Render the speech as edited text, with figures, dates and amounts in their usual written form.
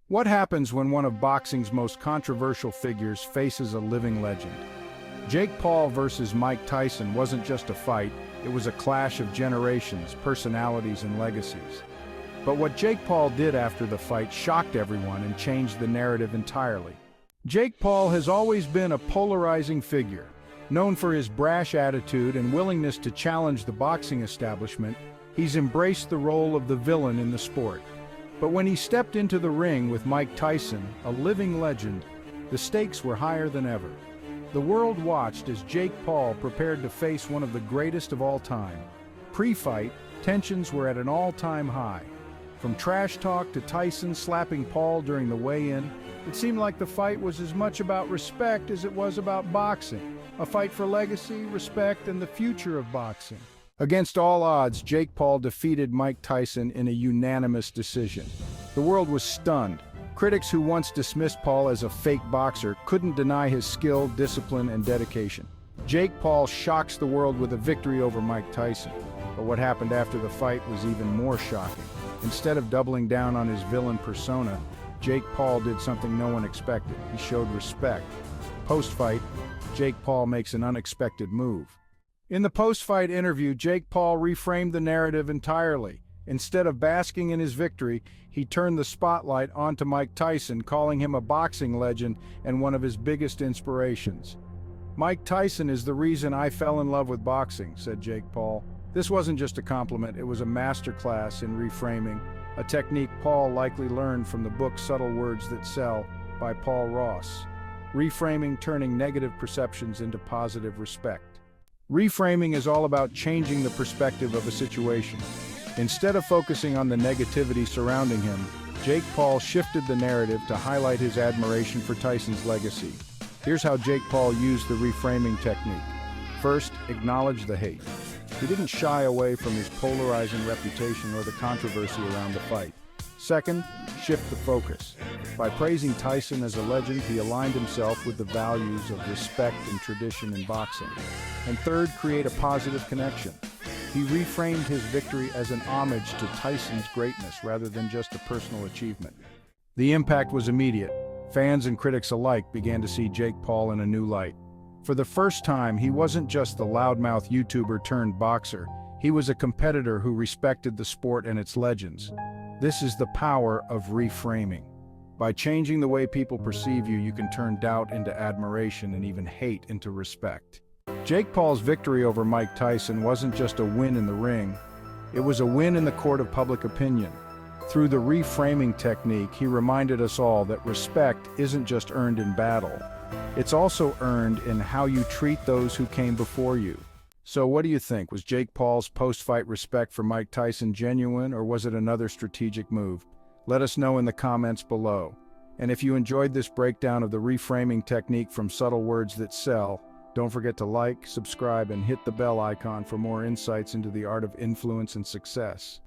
What happens when one of boxing's most controversial figures faces a living legend? Jake Paul versus Mike Tyson wasn't just a fight, it was a clash of generations, personalities, and legacies. But what Jake Paul did after the fight shocked everyone and changed the narrative entirely. Jake Paul has always been a polarizing figure. Known for his brash attitude and willingness to challenge the boxing establishment, he's embraced the role of the villain in the sport. But when he stepped into the ring with Mike Tyson, a living legend, the stakes were higher than ever. The world watched as Jake Paul prepared to face one of the greatest of all time. Pre-fight, tensions were at an all-time high. From trash talk to Tyson slapping Paul during the weigh-in, it seemed like the fight was as much about respect as it was about boxing. A fight for legacy, respect, and the future of boxing. Against all odds, Jake Paul defeated Mike Tyson in a unanimous decision. The world was stunned. Critics who once dismissed Paul as a fake boxer couldn't deny his skill, discipline, and dedication. Jake Paul shocks the world with a victory over Mike Tyson. But what happened after the fight was even more shocking. Instead of doubling down on his villain persona, Jake Paul did something no one expected. He showed respect. Post-fight, Jake Paul makes an unexpected move. In the post-fight interview, Jake Paul reframed the narrative entirely. Instead of basking in his victory, he turned the spotlight onto Mike Tyson, calling him a boxing legend and one of his biggest inspirations. "Mike Tyson is the reason I fell in love with boxing," said Jake Paul. This wasn't just a compliment, it was a masterclass in reframing, a technique Paul likely learned from the book Subtle Words That Sell by Paul Ross. Reframing, turning negative perceptions into positive respect. Reframing is all about changing the perspective of a situation. Instead of focusing on the negativity surrounding him, Jake Paul shifted the narrative to highlight his admiration for Tyson's legacy. Here's how Jake Paul used the reframing technique. First, acknowledge the hate. He didn't shy away from his polarizing reputation or the controversy around the fight. Second, shift the focus. By praising Tyson as a legend, he aligned himself with the values of respect and tradition in boxing. And third, create a positive connection. He reframed his victory as an homage to Tyson's greatness rather than just a personal achievement. The impact was immediate. Fans and critics alike began to see Jake Paul in a new light. For the first time, he wasn't just the loudmouth YouTuber turned boxer. He was a competitor who respected the sport and its legends. This is the power of reframing. By changing the way people perceive you, you can turn doubt into admiration and even hate into respect. Jake Paul's victory over Mike Tyson wasn't just a win in the ring, it was a win in the court of public opinion. Through the reframing technique, he reminded us all that respect isn't just earned in battle, it's also earned in how you treat those who came before you. So what do you think? Was Jake Paul's post-fight respect for Mike Tyson genuine, or was it another strategic move? Let us know in the comments below. And if you enjoyed this breakdown of the reframing technique from Subtle Words That Sell, don't forget to like, subscribe, and hit the bell icon for more insights into the art of influence and success.